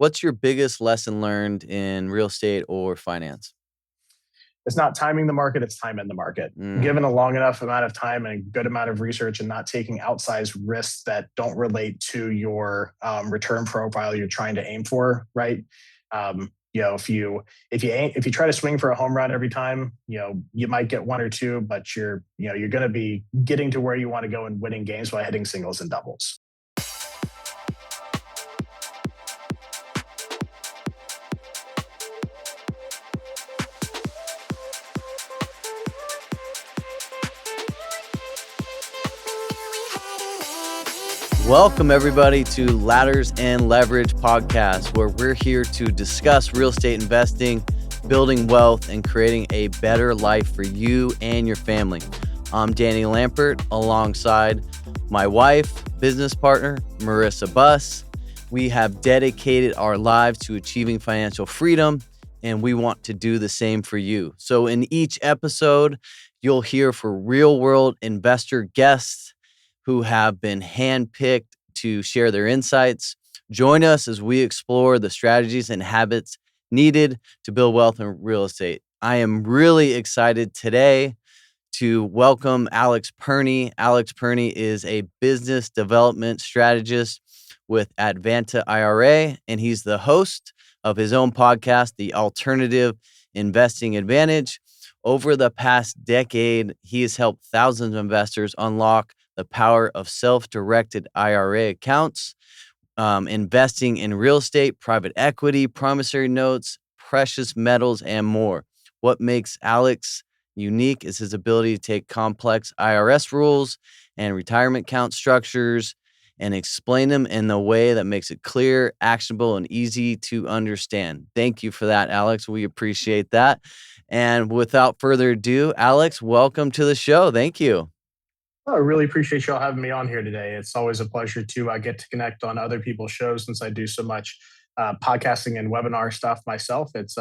what's your biggest lesson learned in real estate or finance? It's not timing the market, it's time in the market. Mm, Given a long enough amount of time and a good amount of research and not taking outsized risks that don't relate to your return profile you're trying to aim for, right? If you try to swing for a home run every time, you might get one or two, but you're going to be getting to where you want to go and winning games by hitting singles and doubles. Welcome, everybody, to Ladders and Leverage podcast, where we're here to discuss real estate investing, building wealth, and creating a better life for you and your family. I'm Danny Lampert, alongside my wife, business partner, Marissa Buss. We have dedicated our lives to achieving financial freedom, and we want to do the same for you. So in each episode, you'll hear from real-world investor guests who have been handpicked to share their insights. Join us as we explore the strategies and habits needed to build wealth in real estate. I am really excited today to welcome Alex Perny. Alex Perny is a business development strategist with Advanta IRA, and he's the host of his own podcast, The Alternative Investing Advantage. Over the past decade, he has helped thousands of investors unlock the power of self-directed IRA accounts, investing in real estate, private equity, promissory notes, precious metals, and more. What makes Alex unique is his ability to take complex IRS rules and retirement account structures and explain them in a way that makes it clear, actionable, and easy to understand. Thank you for that, Alex. We appreciate that. And without further ado, Alex, welcome to the show. Thank you. I really appreciate y'all having me on here today. It's always a pleasure to get to connect on other people's shows since I do so much podcasting and webinar stuff myself. It's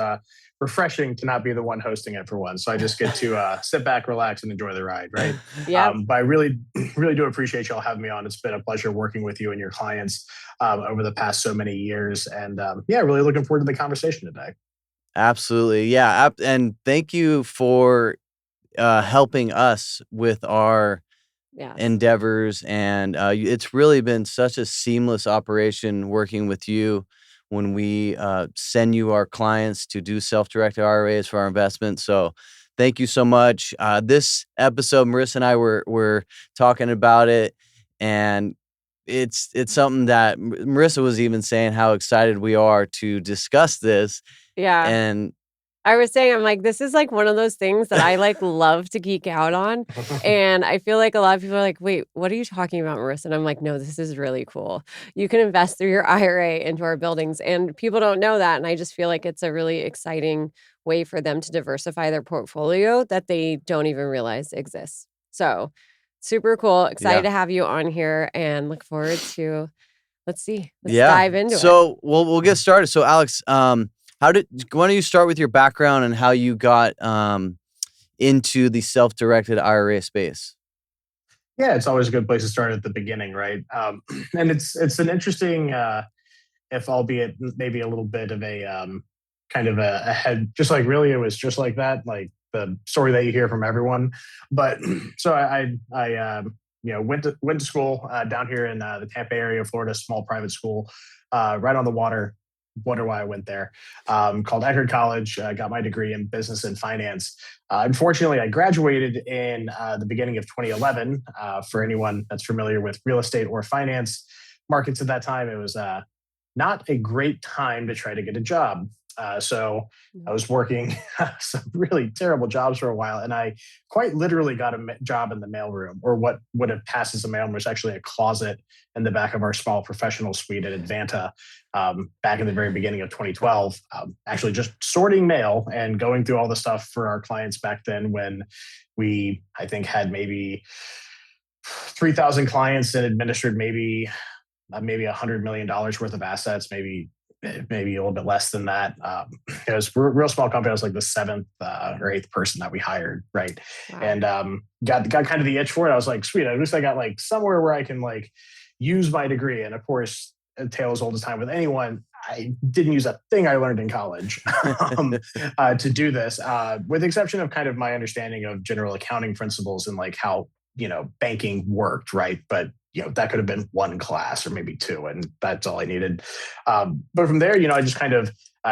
refreshing to not be the one hosting it for once. So I just get to sit back, relax, and enjoy the ride, right? Yeah. But I really, really do appreciate y'all having me on. It's been a pleasure working with you and your clients over the past so many years. And really looking forward to the conversation today. Absolutely. Yeah. And thank you for helping us with our endeavors. And it's really been such a seamless operation working with you when we send you our clients to do self-directed IRAs for our investments. So thank you so much. This episode, Marissa and I were talking about it, and it's something that Marissa was even saying how excited we are to discuss this. Yeah. And I was saying, I'm like, this is like one of those things that I like love to geek out on. And I feel like a lot of people are like, wait, what are you talking about, Marissa? And I'm like, no, this is really cool. You can invest through your IRA into our buildings. And people don't know that. And I just feel like it's a really exciting way for them to diversify their portfolio that they don't even realize exists. So super cool. Excited to have you on here and look forward to, let's dive into it. So we'll get started. So Alex, why don't you start with your background and how you got into the self-directed IRA space? Yeah, it's always a good place to start at the beginning, right? And it's an interesting, if albeit maybe a little bit of a kind of a head, just like really it was just like that, like the story that you hear from everyone. But so I went to school down here in the Tampa area, Florida, small private school, right on the water. Wonder why I went there. Called Eckerd College. Got my degree in business and finance. Unfortunately, I graduated in the beginning of 2011. For anyone that's familiar with real estate or finance markets at that time, it was not a great time to try to get a job. So I was working some really terrible jobs for a while, and I quite literally got a job in the mailroom, or what would have passed as a mailroom was actually a closet in the back of our small professional suite at Advanta back in the very beginning of 2012, actually just sorting mail and going through all the stuff for our clients back then when we, I think, had maybe 3,000 clients and administered maybe $100 million worth of assets, maybe a little bit less than that. It was a real small company. I was like the seventh or eighth person that we hired, right? Wow. And got kind of the itch for it. I was like, sweet, at least I got like somewhere where I can like use my degree. And of course, a tale as old as time with anyone, I didn't use a thing I learned in college to do this, with the exception of kind of my understanding of general accounting principles and like how, banking worked, right? But, that could have been one class or maybe two, and that's all I needed. But from there, I just kind of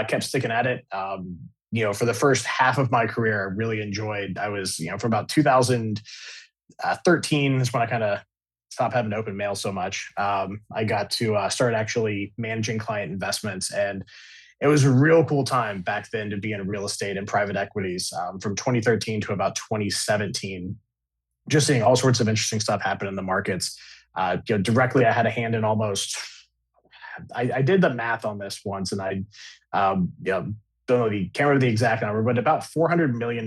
kept sticking at it. For the first half of my career, I really enjoyed, I was, from about 2013 is when I kind of stop having open mail so much. I got to start actually managing client investments. And it was a real cool time back then to be in real estate and private equities, from 2013 to about 2017. Just seeing all sorts of interesting stuff happen in the markets. Directly, I had a hand in almost. I did the math on this once, and I, don't know can't remember the exact number, but about $400 million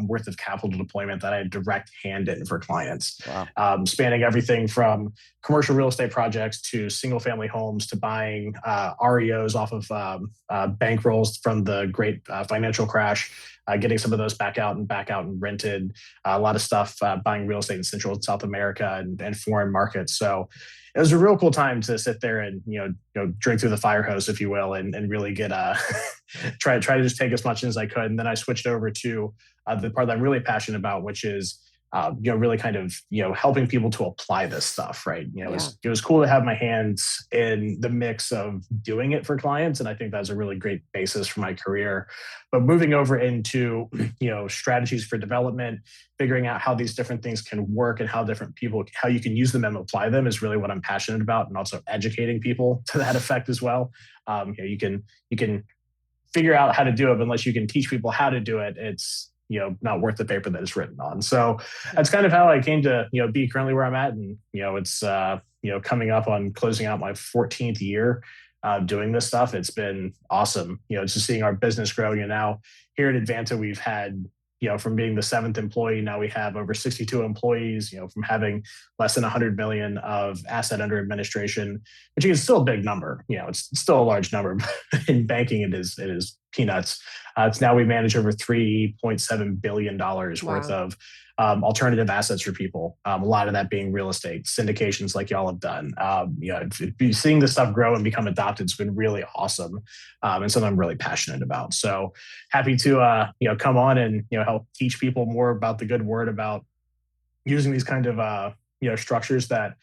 worth of capital deployment that I had direct hand in for clients. Wow. Spanning everything from commercial real estate projects to single family homes to buying REOs off of bankrolls from the great financial crash, getting some of those back out and rented. A lot of stuff buying real estate in Central and South America and foreign markets. So it was a real cool time to sit there and drink through the fire hose, if you will, and really get try to just take as much as I could. And then I switched over to the part that I'm really passionate about, which is really kind of helping people to apply this stuff, right? It was cool to have my hands in the mix of doing it for clients, and I think that's a really great basis for my career. But moving over into strategies for development, figuring out how these different things can work and how you can use them and apply them is really what I'm passionate about, and also educating people to that effect as well. You can figure out how to do it, but unless you can teach people how to do it, it's not worth the paper that it's written on. So that's kind of how I came to be currently where I'm at, and it's coming up on closing out my 14th year doing this stuff. It's been awesome, just seeing our business grow. Now here at Advanta, we've had from being the 7th employee, now we have over 62 employees, from having less than 100 million of asset under administration, which is still a big number. It's still a large number, but in banking, it is peanuts. It's now we manage over $3.7 billion worth of alternative assets for people. A lot of that being real estate syndications like y'all have done. Seeing this stuff grow and become adopted has been really awesome, and something I'm really passionate about. So happy to come on and help teach people more about the good word about using these kind of structures that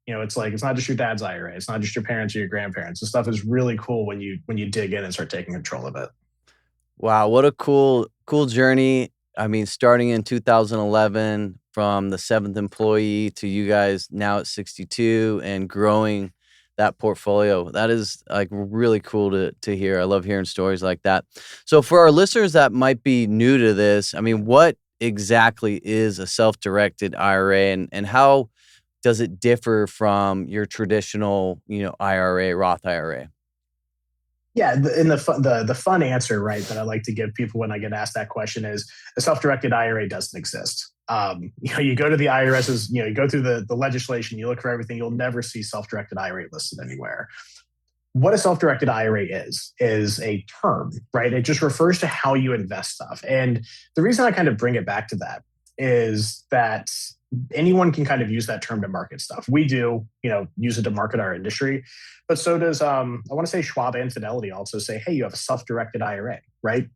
it's like, it's not just your dad's IRA, it's not just your parents or your grandparents. This stuff is really cool when you dig in and start taking control of it. Wow, what a cool journey. I mean, starting in 2011 from the 7th employee to you guys now at 62 and growing that portfolio. That is like really cool to hear. I love hearing stories like that. So for our listeners that might be new to this, I mean, what exactly is a self-directed IRA, and how does it differ from your traditional, IRA, Roth IRA? Yeah, the fun answer, right, that I like to give people when I get asked that question is a self-directed IRA doesn't exist. You go to the IRS's, you go through the legislation, you look for everything, you'll never see self-directed IRA listed anywhere. What a self-directed IRA is a term, right? It just refers to how you invest stuff. And the reason I kind of bring it back to that is that anyone can kind of use that term to market stuff. We do, use it to market our industry, but so does, I want to say Schwab and Fidelity also say, hey, you have a self-directed IRA, right?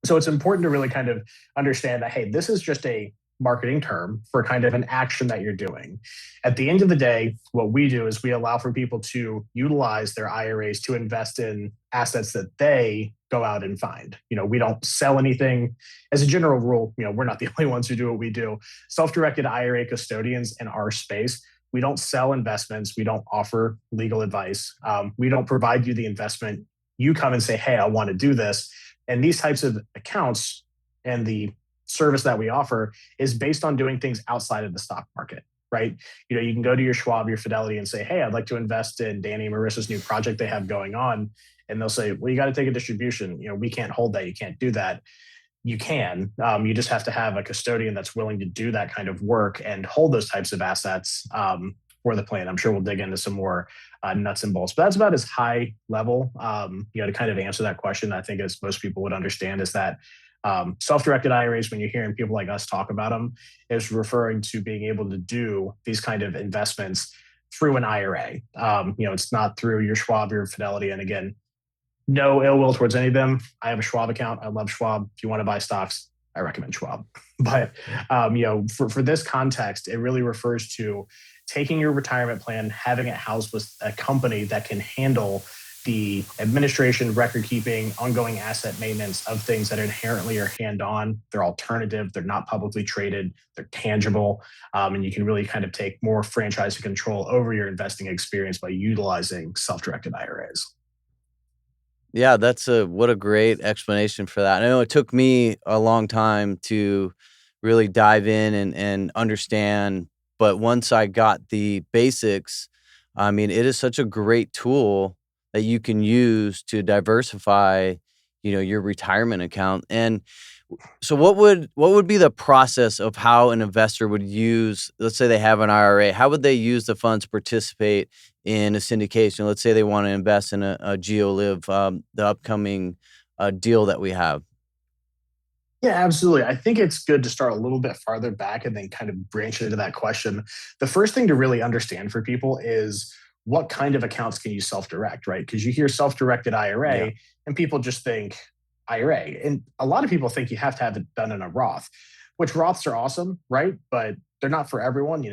So it's important to really kind of understand that, hey, this is just a marketing term for kind of an action that you're doing. At the end of the day, what we do is we allow for people to utilize their IRAs to invest in assets that they go out and find. We don't sell anything. As a general rule, we're not the only ones who do what we do. Self-directed IRA custodians in our space, we don't sell investments. We don't offer legal advice. We don't provide you the investment. You come and say, hey, I want to do this. And these types of accounts and the service that we offer is based on doing things outside of the stock market, right? You can go to your Schwab, your Fidelity, and say, hey, I'd like to invest in Danny and Marissa's new project they have going on. And they'll say, well, you got to take a distribution. We can't hold that. You can't do that. You can. You just have to have a custodian that's willing to do that kind of work and hold those types of assets for the plan. I'm sure we'll dig into some more nuts and bolts, but that's about as high level, to kind of answer that question. I think as most people would understand is that self-directed IRAs, when you're hearing people like us talk about them, is referring to being able to do these kind of investments through an IRA. It's not through your Schwab or your Fidelity. And again, no ill will towards any of them. I have a Schwab account. I love Schwab. If you want to buy stocks, I recommend Schwab. But for this context, it really refers to taking your retirement plan, having it housed with a company that can handle the administration, record keeping, ongoing asset maintenance of things that inherently are hand-on. They're alternative. They're not publicly traded. They're tangible. And you can really kind of take more franchise control over your investing experience by utilizing self-directed IRAs. Yeah, what a great explanation for that. I know it took me a long time to really dive in and understand, but once I got the basics, I mean, it is such a great tool that you can use to diversify, your retirement account. And so what would be the process of how an investor would use, let's say they have an IRA, how would they use the funds to participate in a syndication? Let's say they want to invest in a GeoLiv, the upcoming deal that we have. Yeah, absolutely. I think it's good to start a little bit farther back and then kind of branch into that question. The first thing to really understand for people is what kind of accounts can you self-direct, right? Because you hear self-directed Yeah. IRA and people just think IRA. And a lot of people think you have to have it done in a Roth, which Roths are awesome, right? But they're not for everyone.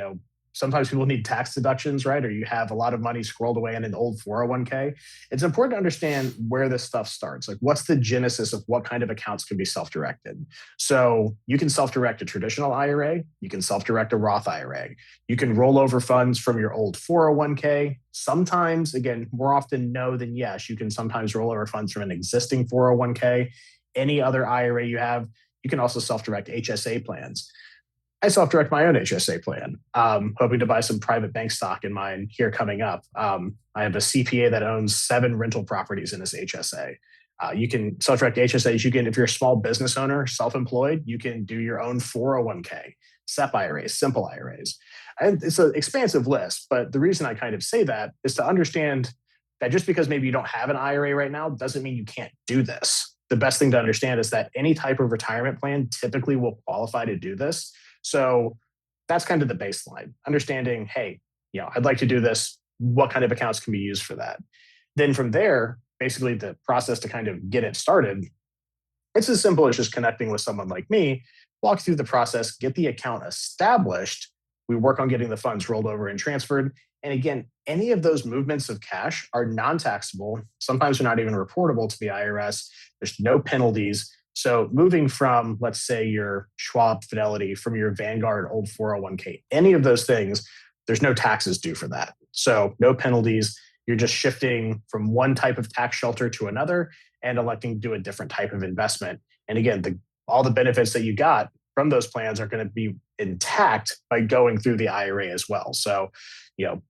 Sometimes people need tax deductions, right? Or you have a lot of money scrolled away in an old 401k. It's important to understand where this stuff starts. Like, what's the genesis of what kind of accounts can be self-directed? So you can self-direct a traditional IRA. You can self-direct a Roth IRA. You can roll over funds from your old 401k. Sometimes, again, more often no than yes, you can sometimes roll over funds from an existing 401k. Any other IRA you have, you can also self-direct HSA plans. I self-direct my own HSA plan, hoping to buy some private bank stock in mine here coming up. I have a CPA that owns 7 rental properties in his HSA. You can self-direct HSAs. If you're a small business owner, self-employed, you can do your own 401k, SEP IRAs, simple IRAs. And it's an expansive list, but the reason I kind of say that is to understand that just because maybe you don't have an IRA right now doesn't mean you can't do this. The best thing to understand is that any type of retirement plan typically will qualify to do this. So that's kind of the baseline. Understanding, hey, I'd like to do this. What kind of accounts can be used for that? Then from there, basically the process to kind of get it started, it's as simple as just connecting with someone like me, walk through the process, get the account established. We work on getting the funds rolled over and transferred. And again, any of those movements of cash are non-taxable. Sometimes they're not even reportable to the IRS. There's no penalties. So moving from, let's say, your Schwab Fidelity, from your Vanguard old 401k, any of those things, there's no taxes due for that. So no penalties. You're just shifting from one type of tax shelter to another and electing to do a different type of investment. And again, all the benefits that you got from those plans are going to be intact by going through the IRA as well. So,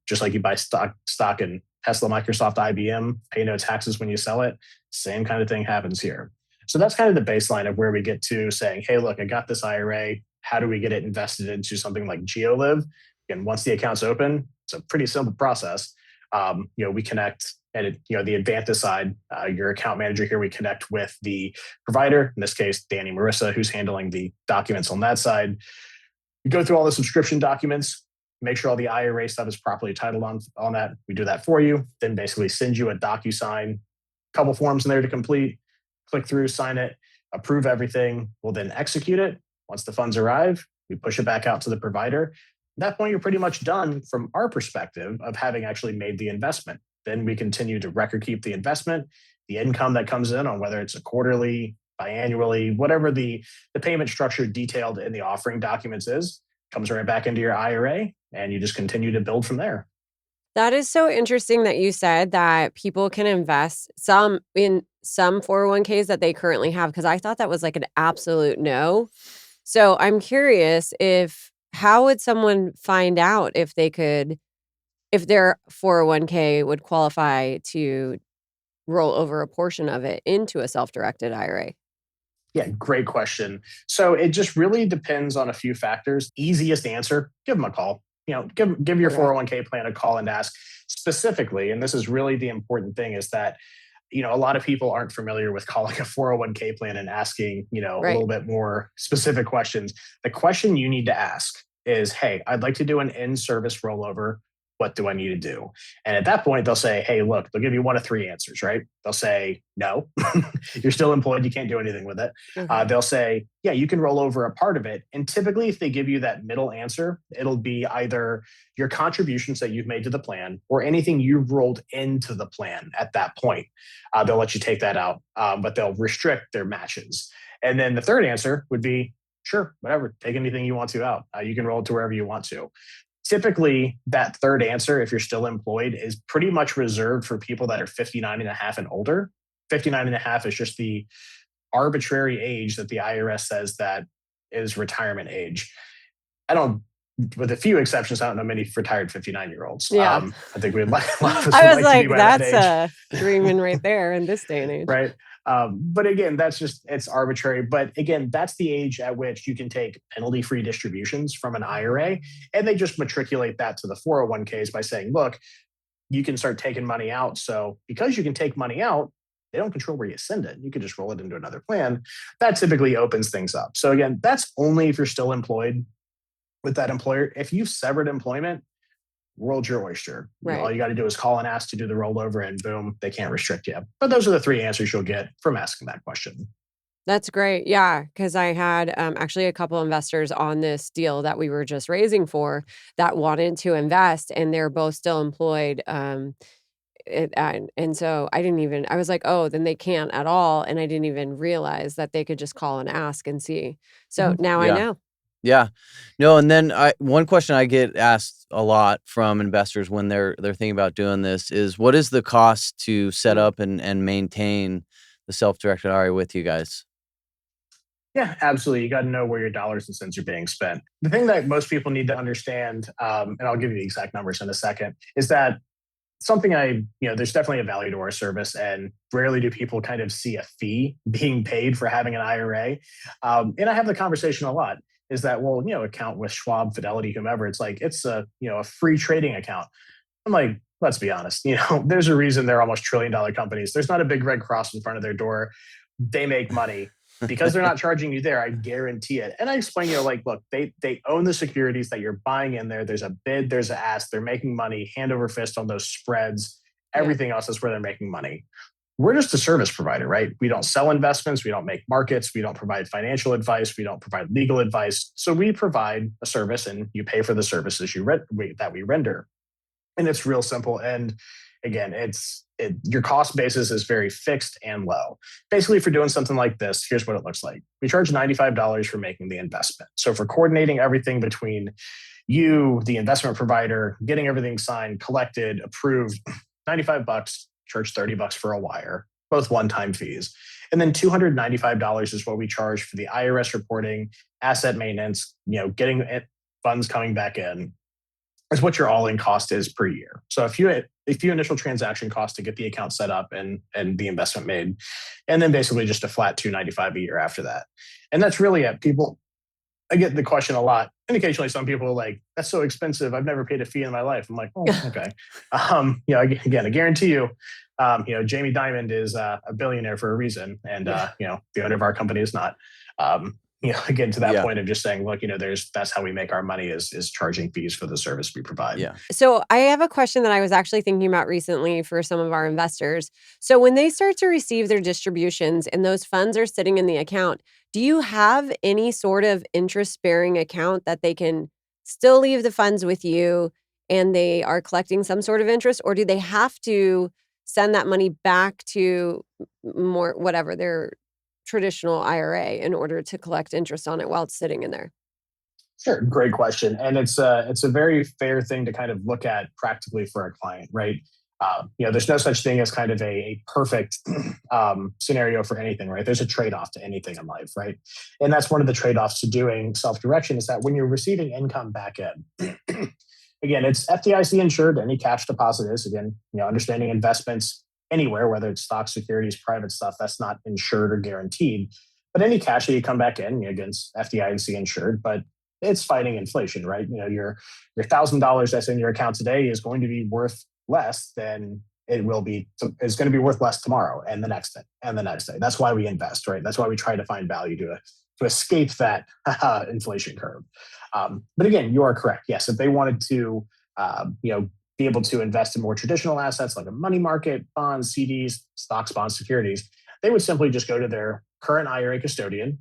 just like you buy stock in Tesla, Microsoft, IBM, pay no taxes when you sell it, same kind of thing happens here. So that's kind of the baseline of where we get to saying, hey, look, I got this IRA. How do we get it invested into something like GeoLiv? And once the account's open, it's a pretty simple process. We connect at the Advanta side, your account manager here, we connect with the provider, in this case, Danny Marissa, who's handling the documents on that side. We go through all the subscription documents, make sure all the IRA stuff is properly titled on that. We do that for you, then basically send you a DocuSign, couple forms in there to complete, click through, sign it, approve everything. We'll then execute it. Once the funds arrive, we push it back out to the provider. At that point, you're pretty much done from our perspective of having actually made the investment. Then we continue to record keep the investment, the income that comes in on whether it's a quarterly, biannually, whatever the payment structure detailed in the offering documents is, comes right back into your IRA, and you just continue to build from there. That is so interesting that you said that people can invest in some 401ks that they currently have, because I thought that was like an absolute no. So I'm curious, how would someone find out if their 401k would qualify to roll over a portion of it into a self-directed IRA? Yeah, great question. So it just really depends on a few factors. Easiest answer, give them a call. Give your Okay. 401k plan a call and ask specifically. And this is really the important thing, is that a lot of people aren't familiar with calling a 401k plan and asking a Right. little bit more specific questions. The question you need to ask is, hey, I'd like to do an in-service rollover. what do I need to do? And at that point, they'll say, hey, look, they'll give you one of three answers, right? They'll say, no, you're still employed. You can't do anything with it. Okay. They'll say, yeah, you can roll over a part of it. And typically, if they give you that middle answer, it'll be either your contributions that you've made to the plan or anything you've rolled into the plan at that point. They'll let you take that out, but they'll restrict their matches. And then the third answer would be, sure, whatever, take anything you want to out. You can roll it to wherever you want to. Typically, that third answer, if you're still employed, is pretty much reserved for people that are 59 and a half and older. 59 and a half is just the arbitrary age that the IRS says that is retirement age. With a few exceptions, I don't know many retired 59-year-olds. Yeah. I think we'd like a lot of us I was would like, to be by that that's age. dreaming right there in this day and age. Right. But again, it's arbitrary. But again, that's the age at which you can take penalty-free distributions from an IRA. And they just matriculate that to the 401ks by saying, look, you can start taking money out. So because you can take money out, they don't control where you send it. You can just roll it into another plan. That typically opens things up. So again, that's only if you're still employed with that employer. If you've severed employment, world's your oyster. Right. All you got to do is call and ask to do the rollover, and boom, they can't restrict you. But those are the three answers you'll get from asking that question. That's great. Yeah, because I had actually a couple investors on this deal that we were just raising for that wanted to invest, and they're both still employed. And so I was like, oh, then they can't at all. And I didn't even realize that they could just call and ask and see. So now I Yeah. know. Yeah. No, and then one question I get asked a lot from investors when they're thinking about doing this is, what is the cost to set up and maintain the self-directed IRA with you guys? Yeah, absolutely. You got to know where your dollars and cents are being spent. The thing that most people need to understand, and I'll give you the exact numbers in a second, is that there's definitely a value to our service, and rarely do people kind of see a fee being paid for having an IRA. And I have the conversation a lot, is that, well, account with Schwab, Fidelity, whomever, it's like, it's a free trading account. I'm like, let's be honest, there's a reason they're almost $1 trillion companies. There's not a big red cross in front of their door. They make money. Because they're not charging you there, I guarantee it. And I explain, look, they own the securities that you're buying in there. There's a bid, there's an ask. They're making money hand over fist on those spreads. Everything else is where they're making money. We're just a service provider, right? We don't sell investments. We don't make markets. We don't provide financial advice. We don't provide legal advice. So we provide a service, and you pay for the services that we render. And it's real simple. And again, your cost basis is very fixed and low. Basically, for doing something like this, here's what it looks like. We charge $95 for making the investment. So for coordinating everything between you, the investment provider, getting everything signed, collected, approved, $95, charge $30 for a wire, both one-time fees. And then $295 is what we charge for the IRS reporting, asset maintenance, getting funds coming back in, is what your all-in cost is per year. So a few initial transaction costs to get the account set up and the investment made, and then basically just a flat $295 a year after that. And that's really it. I get the question a lot, and occasionally some people are like, "That's so expensive. I've never paid a fee in my life." I'm like, "Oh, okay." Again, I guarantee you, Jamie Dimon is a billionaire for a reason, and the owner of our company is not. Again, to that point of just saying, look, that's how we make our money is charging fees for the service we provide. Yeah. So I have a question that I was actually thinking about recently for some of our investors. So when they start to receive their distributions and those funds are sitting in the account, do you have any sort of interest-bearing account that they can still leave the funds with you and they are collecting some sort of interest, or do they have to send that money back to their traditional IRA in order to collect interest on it while it's sitting in there? Sure. Great question. And it's a very fair thing to kind of look at practically for a client, right? There's no such thing as kind of a perfect scenario for anything, right? There's a trade-off to anything in life, right? And that's one of the trade-offs to doing self-direction, is that when you're receiving income back in, again, it's FDIC insured. Any cash deposit is, again, understanding investments anywhere, whether it's stocks, securities, private stuff, that's not insured or guaranteed. But any cash that you come back in, against FDIC insured, but it's fighting inflation, right? Your $1,000 that's in your account today is going to be worth less than it's going to be worth less tomorrow and the next day and the next day. That's why we invest, right? That's why we try to find value to escape that inflation curve. But again, you are correct. Yes, if they wanted to, be able to invest in more traditional assets like a money market, bonds, CDs, stocks, bonds, securities, they would simply just go to their current IRA custodian.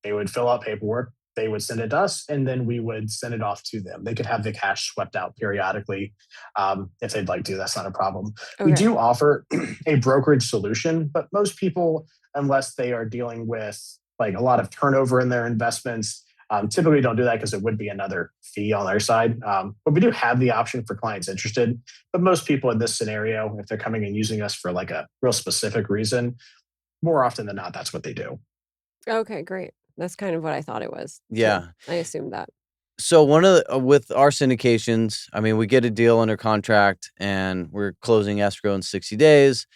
They would fill out paperwork. They would send it to us, and then we would send it off to them. They could have the cash swept out periodically if they'd like to. That's not a problem. Okay. We do offer a brokerage solution, but most people, unless they are dealing with like a lot of turnover in their investments, typically don't do that because it would be another fee on their side. But we do have the option for clients interested. But most people in this scenario, if they're coming and using us for like a real specific reason, more often than not, that's what they do. Okay, great. That's kind of what I thought it was. Yeah. I assumed that. So one of the, with our syndications, I mean, we get a deal under contract and we're closing escrow in 60 days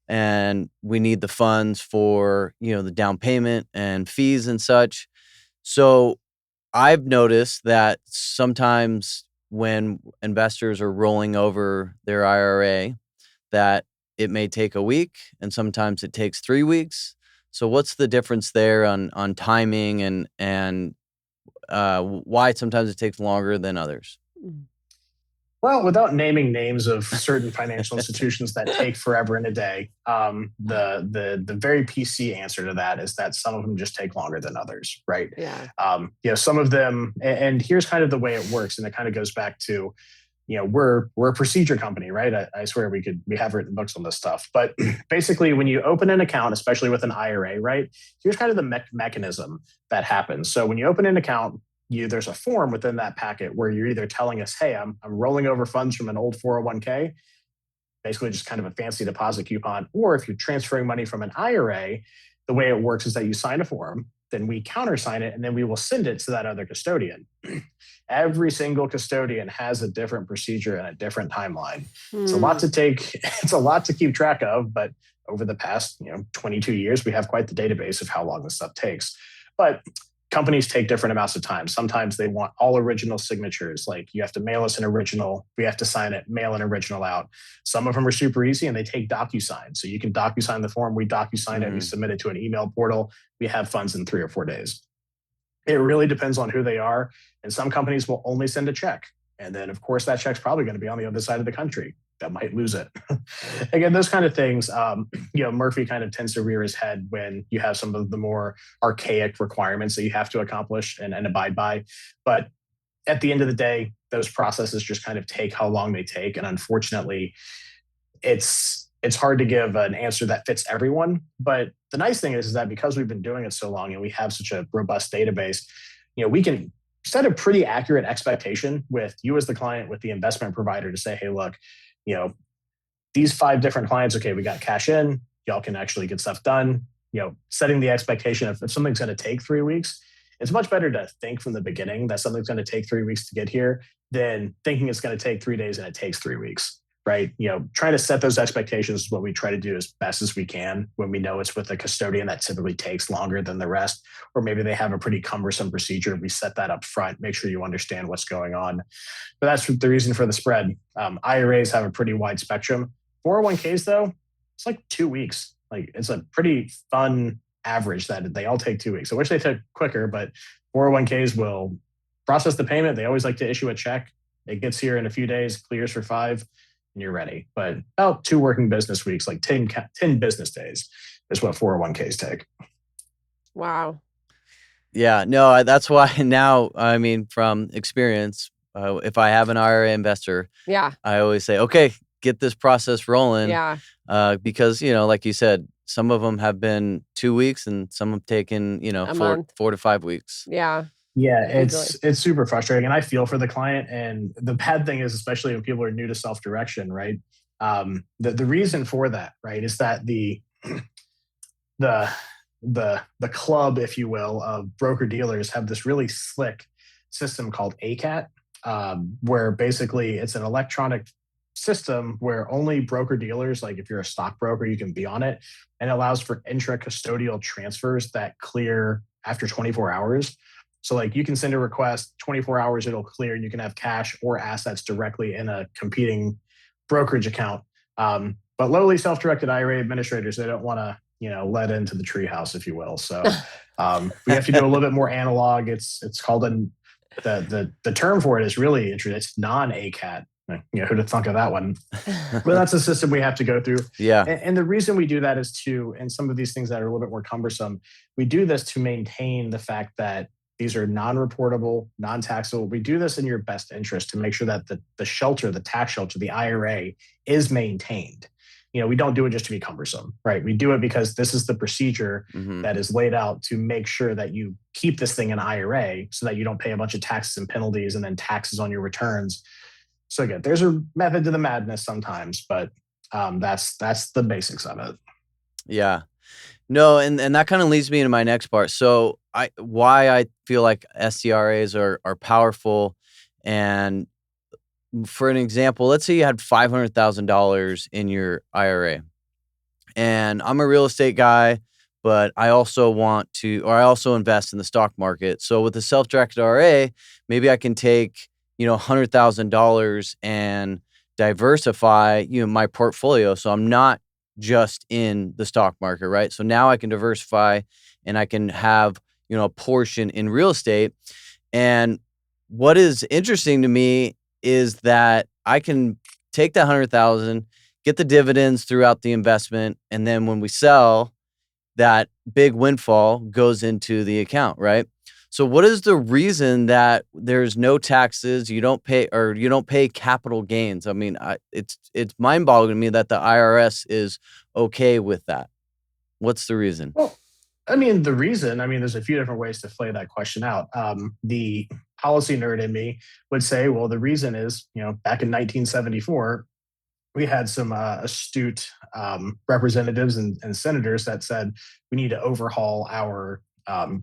and we need the funds for, the down payment and fees and such. So I've noticed that sometimes when investors are rolling over their IRA, that it may take a week and sometimes it takes 3 weeks. So what's the difference there on timing and why sometimes it takes longer than others? Well, without naming names of certain financial institutions that take forever and a day, the very PC answer to that is that some of them just take longer than others, right? Yeah. Some of them, and here's kind of the way it works, and it kind of goes back to, we're a procedure company, right? I swear we have written books on this stuff, but basically when you open an account, especially with an IRA, right? Here's kind of the mechanism that happens. So when you open an account, there's a form within that packet where you're either telling us, hey, I'm rolling over funds from an old 401k, basically just kind of a fancy deposit coupon, or if you're transferring money from an IRA, the way it works is that you sign a form, then we countersign it, and then we will send it to that other custodian. Every single custodian has a different procedure and a different timeline. It's a lot to take. It's a lot to keep track of, but over the past 22 years, we have quite the database of how long this stuff takes. But companies take different amounts of time. Sometimes they want all original signatures. Like you have to mail us an original, we have to sign it, mail an original out. Some of them are super easy and they take DocuSign. So you can DocuSign the form, we DocuSign it, we submit it to an email portal. We have funds in 3 or 4 days. It really depends on who they are. And some companies will only send a check. And then of course that check's probably going to be on the other side of the country. That might lose it. Again, those kind of things, Murphy kind of tends to rear his head when you have some of the more archaic requirements that you have to accomplish and abide by. But at the end of the day, those processes just kind of take how long they take. And unfortunately, it's hard to give an answer that fits everyone. But the nice thing is that because we've been doing it so long and we have such a robust database, we can set a pretty accurate expectation with you as the client, with the investment provider to say, hey, look, these 5 different clients, okay, we got cash in, y'all can actually get stuff done. Setting the expectation of if something's going to take 3 weeks, it's much better to think from the beginning that something's going to take 3 weeks to get here than thinking it's going to take 3 days and it takes 3 weeks, right? Trying to set those expectations is what we try to do as best as we can when we know it's with a custodian that typically takes longer than the rest, or maybe they have a pretty cumbersome procedure. We set that up front, make sure you understand what's going on. But that's the reason for the spread. IRAs have a pretty wide spectrum. 401ks, though, it's like 2 weeks. Like it's a pretty fun average that they all take 2 weeks. I wish they took quicker, but 401ks will process the payment. They always like to issue a check. It gets here in a few days, clears for 5, and you're ready. But about 2 working business weeks, like 10 business days is what 401ks take. Wow. Yeah, no, that's why now, I mean, from experience, if I have an IRA investor, I always say, okay, get this process rolling. Because, like you said, some of them have been 2 weeks and some have taken, a month. 4 to 5 weeks. Yeah, it's super frustrating. And I feel for the client. And the bad thing is, especially when people are new to self-direction, right? The reason for that, right, is that the club, if you will, of broker dealers have this really slick system called ACAT, where basically it's an electronic system where only broker dealers, like if you're a stockbroker, you can be on it, and allows for intra-custodial transfers that clear after 24 hours. So like you can send a request, 24 hours it'll clear, and you can have cash or assets directly in a competing brokerage account. But lowly self-directed IRA administrators, they don't want to let into the treehouse, if you will. So we have to do a little bit more analog. It's called the term for it is really interesting. It's non-ACAT. who'd have thunk of that one? But that's a system we have to go through. Yeah. And the reason we do that is and some of these things that are a little bit more cumbersome, we do this to maintain the fact that these are non-reportable, non-taxable. We do this in your best interest to make sure that the shelter, the tax shelter, the IRA is maintained. We don't do it just to be cumbersome, right? We do it because this is the procedure that is laid out to make sure that you keep this thing in IRA so that you don't pay a bunch of taxes and penalties and then taxes on your returns. So again, there's a method to the madness sometimes, but that's the basics of it. Yeah. No, and that kind of leads me into my next part. So why I feel like SCRAs are powerful. And for an example, let's say you had $500,000 in your IRA. And I'm a real estate guy, but I also invest in the stock market. So with a self-directed RA, maybe I can take, $100,000 and diversify, my portfolio. So I'm not just in the stock market, right? So now I can diversify and I can have, a portion in real estate. And what is interesting to me is that I can take that 100,000, get the dividends throughout the investment, and then when we sell, that big windfall goes into the account, right? So what is the reason that there's no taxes, you don't pay capital gains? I mean, it's mind-boggling to me that the IRS is okay with that. What's the reason? Well, the reason, there's a few different ways to play that question out. The policy nerd in me would say, well, the reason is, back in 1974, we had some astute representatives and senators that said we need to overhaul our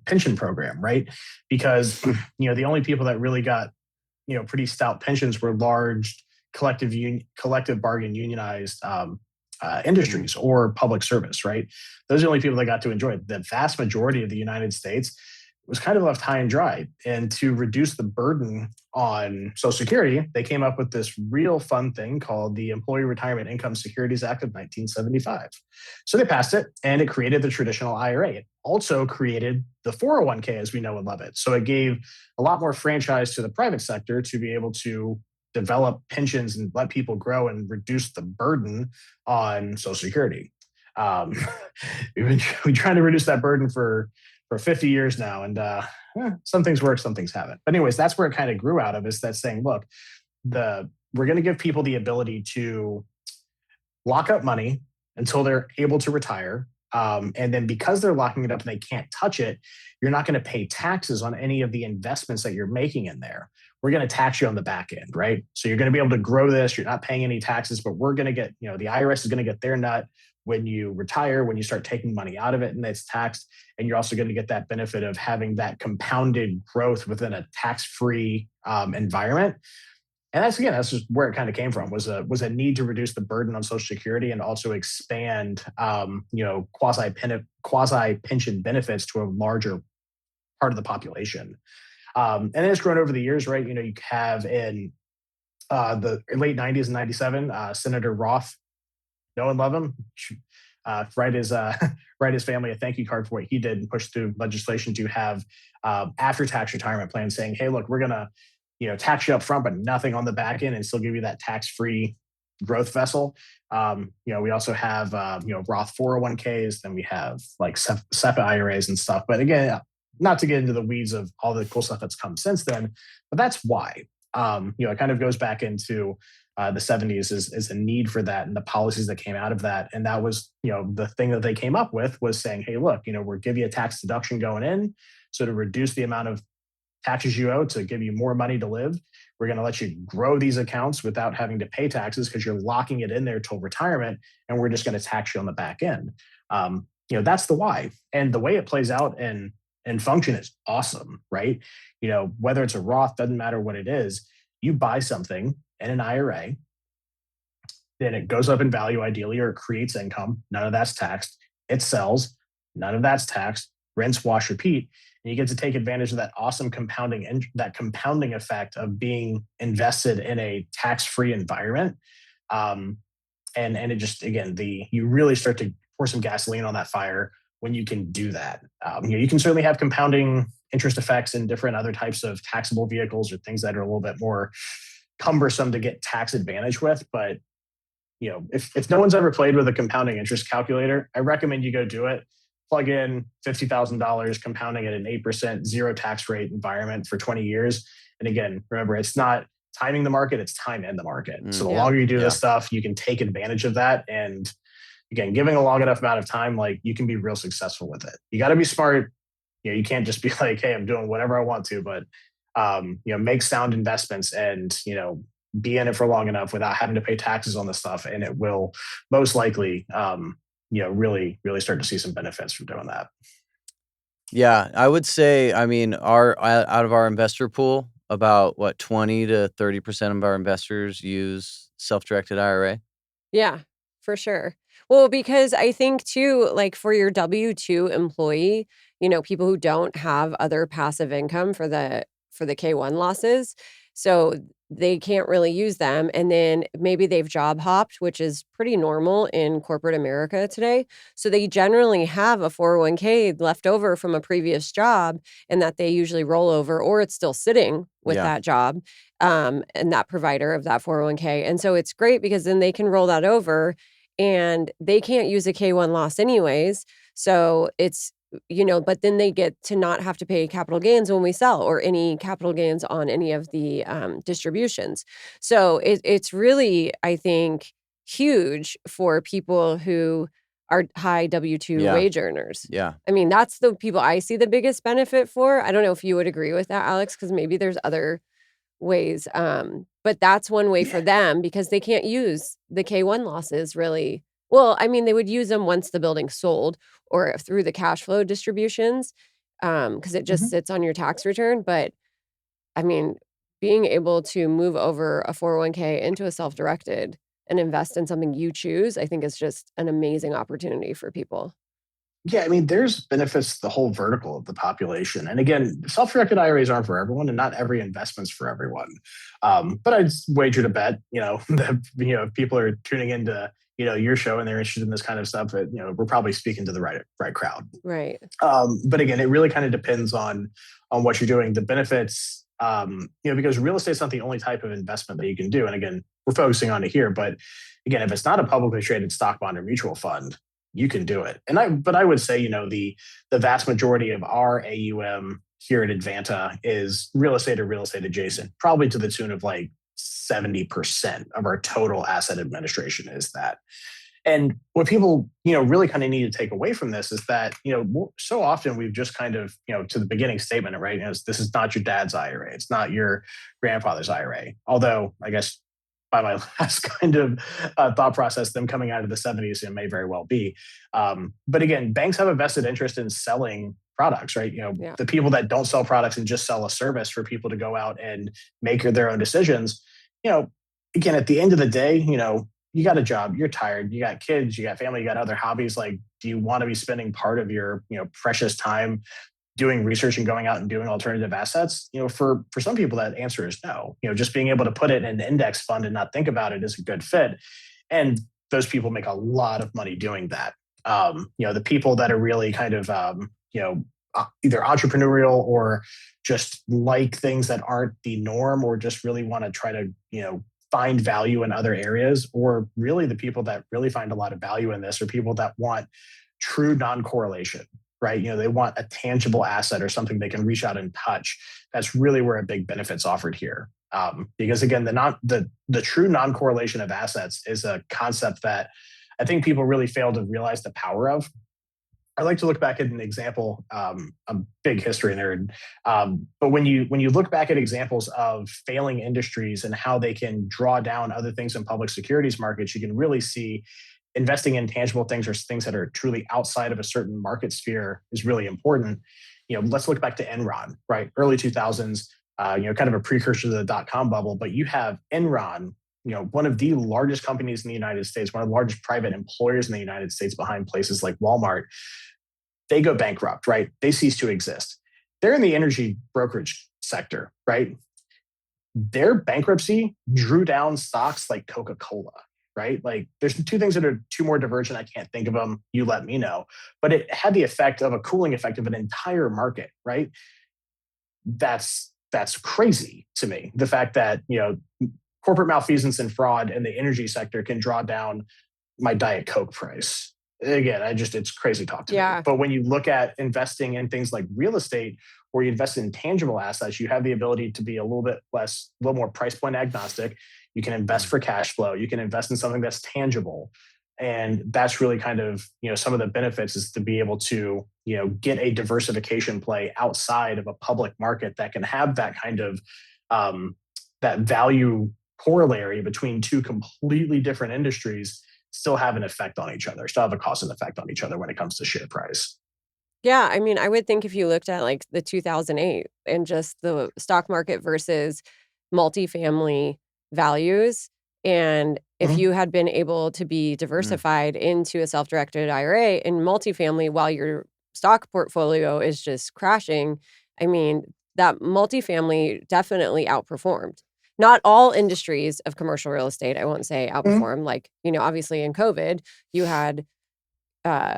pension program, right? Because the only people that really got pretty stout pensions were large collective bargain unionized industries or public service, right? Those are the only people that got to enjoy it. The vast majority of the United States was kind of left high and dry. And to reduce the burden on Social Security, they came up with this real fun thing called the Employee Retirement Income Securities Act of 1975. So they passed it, and it created the traditional IRA. It also created the 401k as we know and love it. So it gave a lot more franchise to the private sector to be able to develop pensions and let people grow and reduce the burden on Social Security. We've been trying to reduce that burden for 50 years now. And some things work, some things haven't. But anyways, that's where it kind of grew out of, is that saying, look, we're going to give people the ability to lock up money until they're able to retire. And then because they're locking it up and they can't touch it, you're not going to pay taxes on any of the investments that you're making in there. We're going to tax you on the back end, right? So you're going to be able to grow this. You're not paying any taxes, but we're going to get, the IRS is going to get their nut when you retire, when you start taking money out of it and it's taxed. And you're also going to get that benefit of having that compounded growth within a tax-free environment. And that's just where it kind of came from, was a need to reduce the burden on Social Security and also expand, quasi pension benefits to a larger part of the population. And it's grown over the years, right? You have in the late 90s and 97, Senator Roth, know and love him, write his family a thank you card for what he did and push through legislation to have after-tax retirement plans saying, hey, look, we're going to tax you up front, but nothing on the back end and still give you that tax-free growth vessel. We also have, Roth 401ks, then we have like SEPA IRAs and stuff. But again, not to get into the weeds of all the cool stuff that's come since then, but that's why. It kind of goes back into the 70s is a need for that and the policies that came out of that. And that was, the thing that they came up with was saying, hey, look, we're giving you a tax deduction going in. So to reduce the amount of taxes you owe, to give you more money to live, we're going to let you grow these accounts without having to pay taxes because you're locking it in there till retirement. And we're just going to tax you on the back end. That's the why. And the way it plays out and function is awesome, right? Whether it's a Roth, doesn't matter what it is, you buy something in an IRA, then it goes up in value ideally, or it creates income. None of that's taxed. It sells. None of that's taxed. Rinse, wash, repeat. And you get to take advantage of that awesome compounding effect of being invested in a tax-free environment. And it just, again, you really start to pour some gasoline on that fire when you can do that. You can certainly have compounding interest effects in different other types of taxable vehicles or things that are a little bit more cumbersome to get tax advantage with. But if no one's ever played with a compounding interest calculator, I recommend you go do it. Plug in $50,000 compounding at an 8% zero tax rate environment for 20 years. And again, remember, it's not timing the market, it's time in the market. So the longer you do this stuff, you can take advantage of that. And again, giving a long enough amount of time, like you can be real successful with it. You got to be smart. You can't just be like, hey, I'm doing whatever I want to, but make sound investments and, be in it for long enough without having to pay taxes on the stuff. And it will most likely, really, really start to see some benefits from doing that. Yeah, I would say, I mean, out of our investor pool, about 20 to 30% of our investors use self-directed IRA. Yeah, for sure. Well, because I think too, like for your W-2 employee, people who don't have other passive income for the K-1 losses, so they can't really use them. And then maybe they've job hopped, which is pretty normal in corporate America today. So they generally have a 401k left over from a previous job and that they usually roll over, or it's still sitting with that job and that provider of that 401k. And so it's great because then they can roll that over and they can't use a K-1 loss anyways. So it's, but then they get to not have to pay capital gains when we sell or any capital gains on any of the distributions. So it's really, I think, huge for people who are high W-2 wage earners. Yeah. I mean, that's the people I see the biggest benefit for. I don't know if you would agree with that, Alex, because maybe there's other ways. But that's one way for them because they can't use the K-1 losses really. Well, I mean, they would use them once the building's sold or through the cash flow distributions because it just sits on your tax return. But I mean, being able to move over a 401k into a self-directed and invest in something you choose, I think is just an amazing opportunity for people. Yeah, I mean, there's benefits to the whole vertical of the population. And again, self-directed IRAs aren't for everyone, and not every investment's for everyone. But I'd wager to bet, that if people are tuning into your show and they're interested in this kind of stuff, that we're probably speaking to the right crowd. Right. But again, it really kind of depends on what you're doing. The benefits, because real estate's not the only type of investment that you can do. And again, we're focusing on it here. But again, if it's not a publicly traded stock, bond, or mutual fund, you can do it. But I would say, the vast majority of our AUM here at Advanta is real estate or real estate adjacent, probably to the tune of like 70% of our total asset administration is that. And what people, really kind of need to take away from this is that, so often we've just kind of, to the beginning statement, right? This is not your dad's IRA. It's not your grandfather's IRA. Although I guess by my last kind of thought process, them coming out of the 70s, it may very well be. But again, banks have a vested interest in selling products, right? The people that don't sell products and just sell a service for people to go out and make their own decisions, again, at the end of the day, you got a job, you're tired, you got kids, you got family, you got other hobbies. Like, do you want to be spending part of your, precious time doing research and going out and doing alternative assets? For some people, that answer is no. Just being able to put it in an index fund and not think about it is a good fit. And those people make a lot of money doing that. The people that are really kind of, either entrepreneurial or just like things that aren't the norm, or just really want to try to, find value in other areas, or really the people that really find a lot of value in this are people that want true non-correlation, right? They want a tangible asset or something they can reach out and touch. That's really where a big benefit's offered here. Because again, the true non-correlation of assets is a concept that I think people really fail to realize the power of. I like to look back at an example. I'm a big history nerd, but when you look back at examples of failing industries and how they can draw down other things in public securities markets, you can really see investing in tangible things or things that are truly outside of a certain market sphere is really important. Let's look back to Enron, right? Early 2000s, kind of a precursor to the dot-com bubble, but you have Enron, one of the largest companies in the United States, one of the largest private employers in the United States behind places like Walmart. They go bankrupt, right? They cease to exist. They're in the energy brokerage sector, right? Their bankruptcy drew down stocks like Coca-Cola, right? Like, there's two things that are two more divergent. I can't think of them. You let me know. But it had the effect of a cooling effect of an entire market, right? That's crazy to me. The fact that, corporate malfeasance and fraud in the energy sector can draw down my Diet Coke price. Again, it's crazy talk to me. Yeah. But when you look at investing in things like real estate, where you invest in tangible assets, you have the ability to be a little more price point agnostic. You can invest for cash flow. You can invest in something that's tangible. And that's really kind of, some of the benefits is to be able to, get a diversification play outside of a public market that can have that kind of, that value corollary between two completely different industries still have an effect on each other, still have a cause and effect on each other when it comes to share price. Yeah, I mean, I would think if you looked at like the 2008 and just the stock market versus multifamily values, and if Mhm. you had been able to be diversified into a self-directed IRA in multifamily while your stock portfolio is just crashing, I mean, that multifamily definitely outperformed. Not all industries of commercial real estate, I won't say Mhm. outperformed. Like, obviously in COVID, you had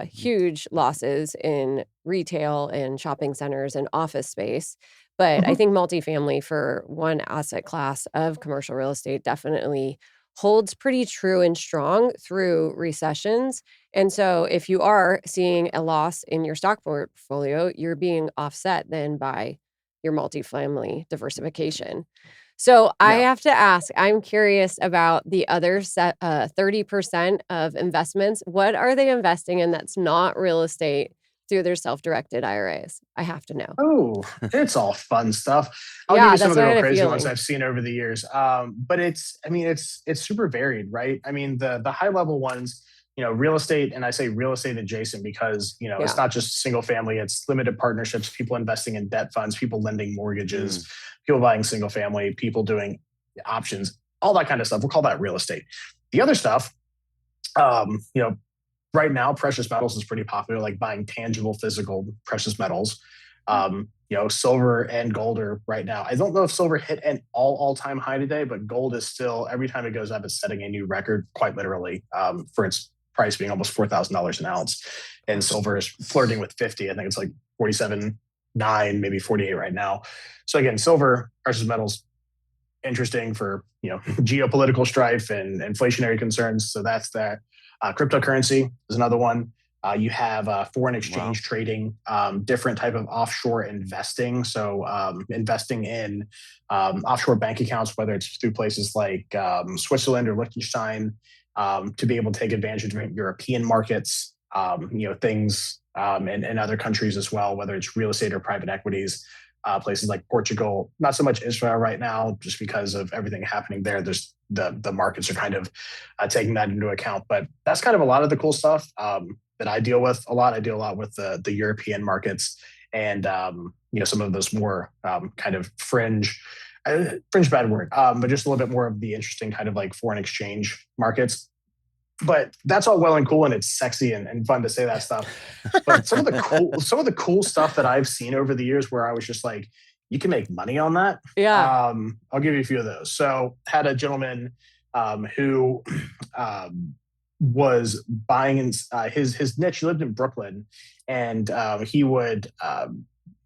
huge losses in retail and shopping centers and office space. But I Mhm. think multifamily for one asset class of commercial real estate definitely holds pretty true and strong through recessions. And so if you are seeing a loss in your stock portfolio, you're being offset then by your multifamily diversification. So I Yeah. have to ask, I'm curious about the other 30% of investments. What are they investing in that's not real estate through their self-directed IRAs? I have to know. Oh, it's all fun stuff. I'll give Yeah, you some that's of the what I real had a crazy ones feeling. I've seen over the years. But it's super varied, right? I mean, the high level ones, real estate, and I say real estate adjacent because it's Yeah. not just single family; it's limited partnerships, people investing in debt funds, people lending mortgages, people buying single family, people doing options, all that kind of stuff. We'll call that real estate. The other stuff, um, you know, right now, precious metals is pretty popular, like buying tangible, physical precious metals. Silver and gold are right now. I don't know if silver hit an all-time high today, but gold is still, every time it goes up, it's setting a new record, quite literally, for its price being almost $4,000 an ounce. And silver is flirting with 50. I think it's like 47.9, maybe 48 right now. So again, silver, precious metals, interesting for geopolitical strife and inflationary concerns. So that's that. Cryptocurrency is another one. You have foreign exchange trading, different type of offshore investing. So investing in offshore bank accounts, whether it's through places like Switzerland or Liechtenstein, to be able to take advantage of different European markets, things in other countries as well, whether it's real estate or private equities. Places like Portugal, not so much Israel right now, just because of everything happening there. There's the markets are kind of taking that into account, but that's kind of a lot of the cool stuff that I deal with a lot. I deal a lot with the European markets and some of those more kind of fringe bad word, but just a little bit more of the interesting kind of like foreign exchange markets. But that's all well and cool, and it's sexy and fun to say that stuff. But some of the cool stuff that I've seen over the years, where I was just like, you can make money on that. Yeah. I'll give you a few of those. So, had a gentleman who was buying his niche. He lived in Brooklyn, and he would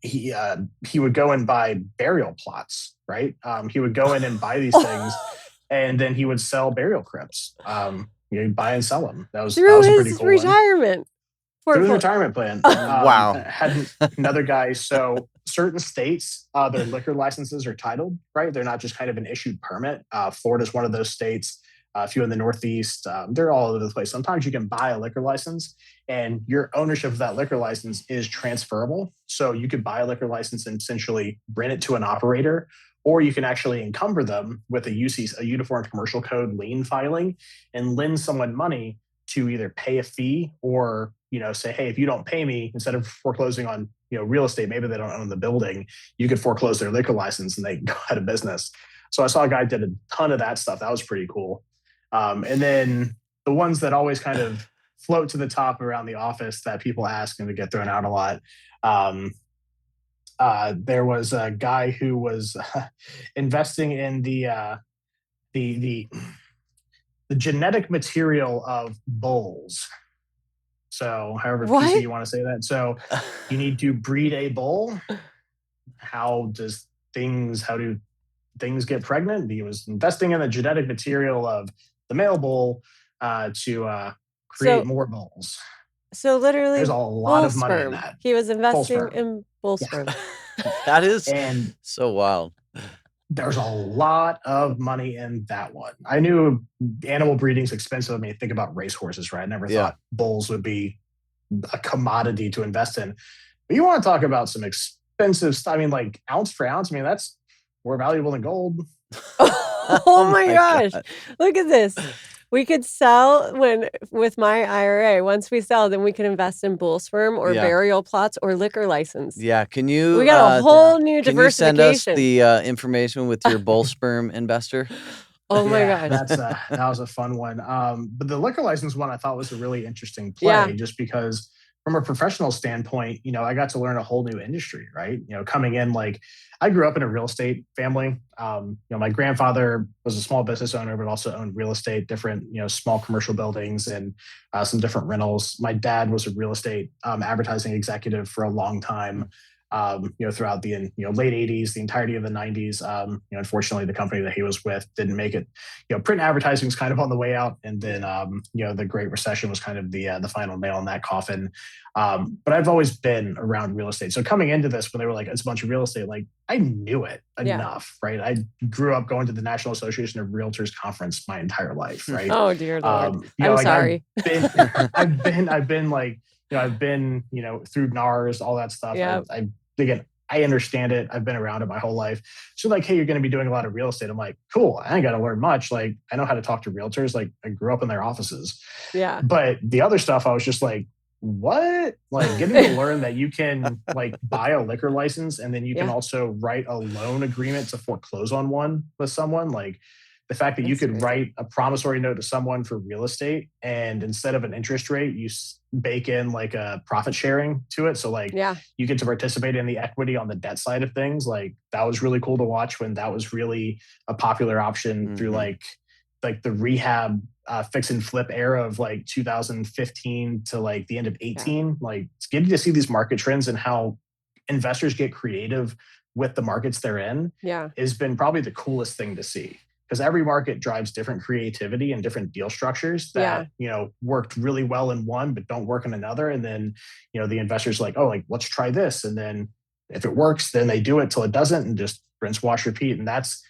go and buy burial plots. Right, he would go in and buy these things, and then he would sell burial crypts. Buy and sell them. That Through was a pretty his cool one. retirement Through his portfolio. retirement plan. Wow. Had another guy. So certain states, their liquor licenses are titled, right? They're not just kind of an issued permit. Florida's one of those states. A few in the Northeast, they're all over the place. Sometimes you can buy a liquor license and your ownership of that liquor license is transferable. So you could buy a liquor license and essentially rent it to an operator, or you can actually encumber them with a UC, a Uniform Commercial Code lien filing, and lend someone money to either pay a fee or say, hey, if you don't pay me, instead of foreclosing on real estate, maybe they don't own the building, you could foreclose their liquor license and they go out of business. So I saw a guy did a ton of that stuff. That was pretty cool. And then the ones that always kind of float to the top around the office that people ask and we get thrown out a lot. There was a guy who was investing in the genetic material of bulls. So however PC What? you want to say that. So you need to breed a bull. How do things get pregnant. He was investing in the genetic material of the male bull to create So more bulls. so literally There's a lot bull of money in sperm. that. He was Full investing sperm. in bull Yeah. sperm. That is And so wild. there's a lot of money in that one. I knew animal breeding's expensive. I mean, think about racehorses, right? I never Yeah. thought bulls would be a commodity to invest in. But you want to talk about some expensive stuff. I mean, like ounce for ounce, I mean, that's more valuable than gold. Oh my gosh. God. Look at this. We could sell with my IRA. Once we sell, then we can invest in bull sperm or Yeah. burial plots or liquor license. Yeah. Can you We got a whole new can you send us diversification. the information with your bull sperm investor? Oh my Yeah, gosh. that was a fun one. But the liquor license one I thought was a really interesting play, Yeah. just because from a professional standpoint, I got to learn a whole new industry, right? Coming in, like, I grew up in a real estate family. My grandfather was a small business owner, but also owned real estate, different, small commercial buildings and some different rentals. My dad was a real estate advertising executive for a long time. Throughout the late 80s, the entirety of the 90s. Unfortunately, the company that he was with didn't make it. Print advertising was kind of on the way out, and then the Great Recession was kind of the final nail in that coffin. But I've always been around real estate, so coming into this, when they were like, it's a bunch of real estate, like I knew it enough, right? I grew up going to the National Association of Realtors conference my entire life, right? Oh dear Lord. I'm Like sorry. I've been like. I've been, through NARS, all that stuff. Yeah. Again, I understand it. I've been around it my whole life. So like, hey, you're going to be doing a lot of real estate. I'm like, cool. I ain't got to learn much. Like, I know how to talk to realtors. Like, I grew up in their offices. Yeah. But the other stuff, I was just like, what? Like, getting to learn that you can like buy a liquor license and then you can also write a loan agreement to foreclose on one with someone. Like, the fact that you could write a promissory note to someone for real estate, and instead of an interest rate, you bake in like a profit sharing to it. So like you get to participate in the equity on the debt side of things. Like, that was really cool to watch when that was really a popular option through like the rehab fix and flip era of like 2015 to like the end of 18. Like, it's getting to see these market trends and how investors get creative with the markets they're in has been probably the coolest thing to see. Because every market drives different creativity and different deal structures that, worked really well in one, but don't work in another. And then, the investors are like, oh, like, let's try this. And then if it works, then they do it till it doesn't and just rinse, wash, repeat. And that's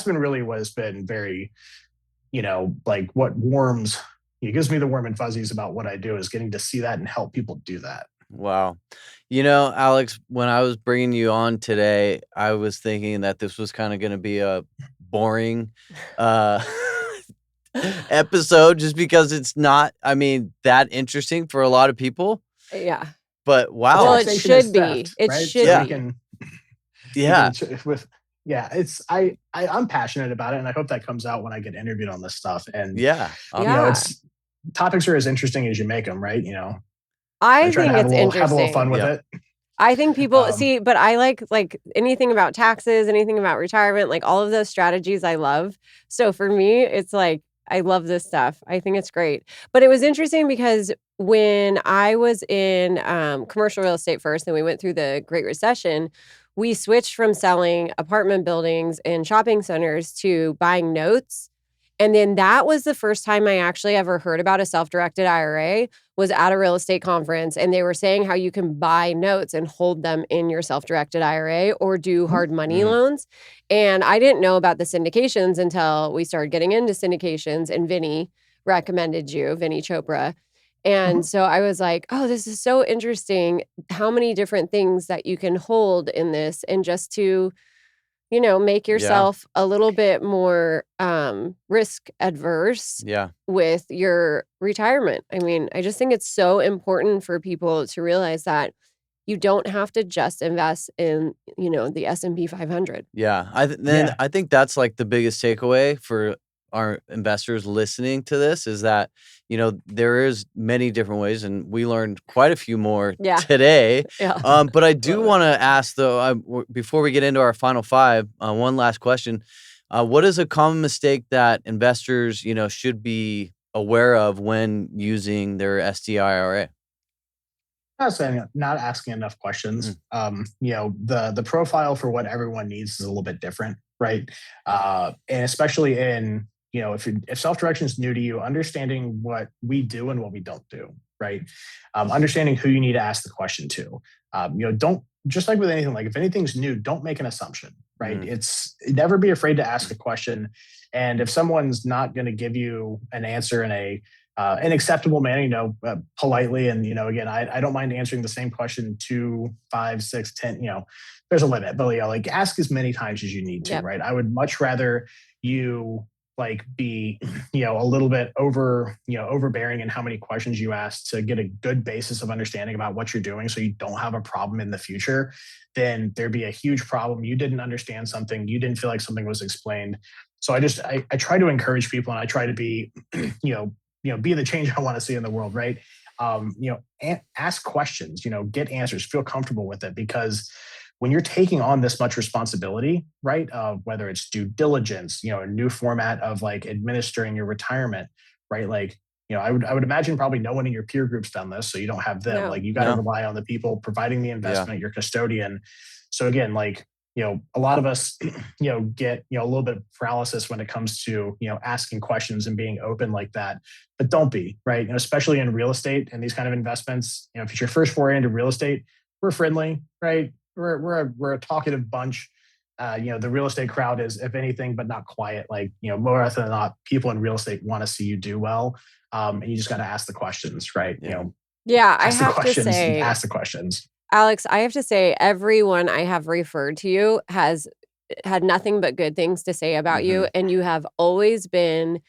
been really what has been very, like what warms, it gives me the warm and fuzzies about what I do, is getting to see that and help people do that. Wow. Alex, when I was bringing you on today, I was thinking that this was kind of going to be a boring episode, just because it's not, that interesting for a lot of people. Yeah. But wow. Well, it should be. It should be. I'm passionate about it, and I hope that comes out when I get interviewed on this stuff. And it's topics are as interesting as you make them, right? I think it's interesting. Have a little fun with it. I think people but I like anything about taxes, anything about retirement, like all of those strategies I love. So for me, it's like, I love this stuff. I think it's great. But it was interesting because when I was in commercial real estate first, and we went through the Great Recession, we switched from selling apartment buildings and shopping centers to buying notes. And then that was the first time I actually ever heard about a self-directed IRA, was at a real estate conference. And they were saying how you can buy notes and hold them in your self-directed IRA or do hard money loans. And I didn't know about the syndications until we started getting into syndications, and Vinny recommended you, Vinny Chopra. And so I was like, oh, this is so interesting, how many different things that you can hold in this, and just to make yourself a little bit more risk adverse with your retirement. I just think it's so important for people to realize that you don't have to just invest in, the S&P 500. Yeah. I think that's like the biggest takeaway for our investors listening to this, is that, there is many different ways, and we learned quite a few more today. But I do want to ask, though, before we get into our final five, one last question. What is a common mistake that investors, should be aware of when using their SDIRA? Not asking enough questions. The profile for what everyone needs is a little bit different. right? And especially in, if self-direction is new to you, understanding what we do and what we don't do, right? Understanding who you need to ask the question to. Don't, just like with anything, like if anything's new, don't make an assumption, right? Mm. It's never be afraid to ask a question. And if someone's not going to give you an answer in an acceptable manner, politely, and again, I don't mind answering the same question 2, 5, 6, 10. There's a limit, but like ask as many times as you need to, Yep. right? I would much rather you like be a little bit overbearing in how many questions you ask to get a good basis of understanding about what you're doing, so you don't have a problem in the future. Then there'd be a huge problem. You didn't understand something, you didn't feel like something was explained. So I try to encourage people, and I try to be be the change I want to see in the world, right? Ask questions, get answers, feel comfortable with it, because when you're taking on this much responsibility, right? Whether it's due diligence, a new format of like administering your retirement, right? Like, I would imagine probably no one in your peer group's done this, so you don't have them. No. Like, you got to No. rely on the people providing the Yeah. investment, your custodian. So again, like, a lot of us, get, a little bit of paralysis when it comes to, asking questions and being open like that. But don't be, right? Especially in real estate and these kind of investments. If it's your first foray into real estate, we're friendly, right? We're a talkative bunch. The real estate crowd is, if anything, but not quiet. Like, more often than not, people in real estate want to see you do well. And you just got to ask the questions, right? Yeah. Yeah, I Ask the have to questions, say, ask the questions. Alex, I have to say, everyone I have referred to you has had nothing but good things to say about you, and you have always been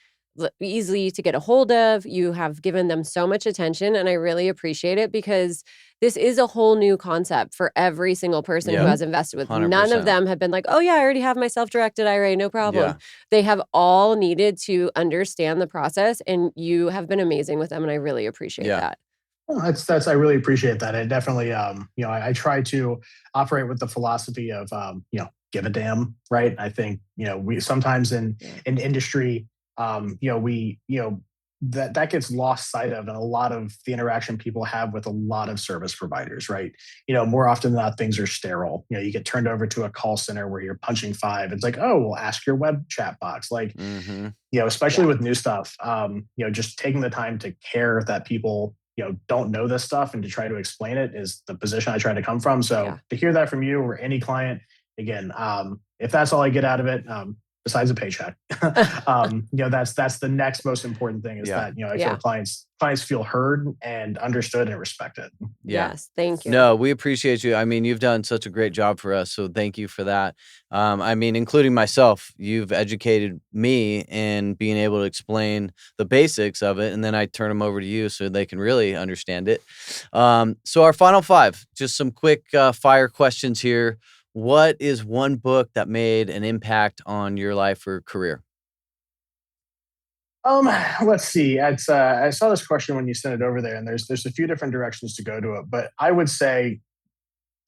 easy to get a hold of. You have given them so much attention, and I really appreciate it, because this is a whole new concept for every single person who Yeah. has invested with. 100%. None of them have been like, oh yeah, I already have my self-directed IRA, no problem. Yeah. They have all needed to understand the process, and you have been amazing with them, and I really appreciate Yeah. that. Well, I really appreciate that. I definitely, I try to operate with the philosophy of, give a damn, right? I think, we sometimes in industry, that gets lost sight of in a lot of the interaction people have with a lot of service providers, right? More often than not, things are sterile. You get turned over to a call center where you're punching 5. It's like, oh, well, ask your web chat box. Like, especially with new stuff, just taking the time to care that people, don't know this stuff and to try to explain it is the position I try to come from. So to hear that from you or any client, again, if that's all I get out of it, besides a paycheck, that's the next most important thing is that, I feel clients feel heard and understood and respected. Yeah. Yes, thank you. No, we appreciate you. I mean, you've done such a great job for us, so thank you for that. I mean, including myself, you've educated me in being able to explain the basics of it, and then I turn them over to you so they can really understand it. So our final 5, just some quick fire questions here. What is one book that made an impact on your life or career? Let's see. It's I saw this question when you sent it over there, and there's a few different directions to go to it, but I would say,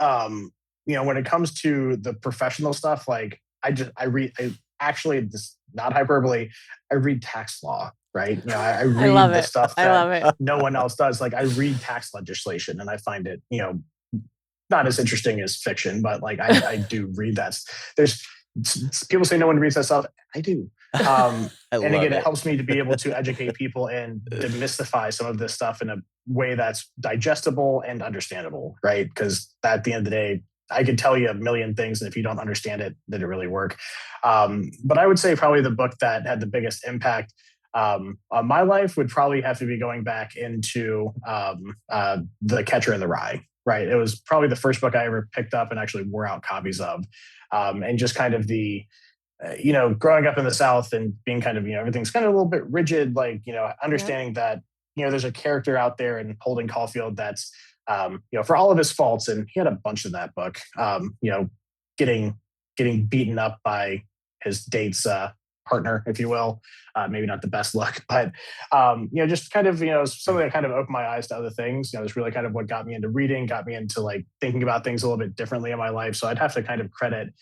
when it comes to the professional stuff, like I actually, this not hyperbole, I read tax law, right? I read love the it. stuff I love it. that no one else does. Like, I read tax legislation, and I find it, not as interesting as fiction, but like I do read that. There's people say no one reads that stuff. I do. And again, it helps me to be able to educate people and demystify some of this stuff in a way that's digestible and understandable, right? Because at the end of the day, I could tell you a million things, and if you don't understand it, did it really work? But I would say probably the book that had the biggest impact on my life would probably have to be going back into The Catcher in the Rye. Right. It was probably the first book I ever picked up and actually wore out copies of. And just kind of the, growing up in the South and being kind of, everything's kind of a little bit rigid, like, understanding that, there's a character out there in Holden Caulfield that's, for all of his faults, and he had a bunch in that book, getting beaten up by his date's partner, if you will. Maybe not the best look, but just kind of, something that kind of opened my eyes to other things. It's really kind of what got me into reading, got me into like thinking about things a little bit differently in my life. So I'd have to kind of credit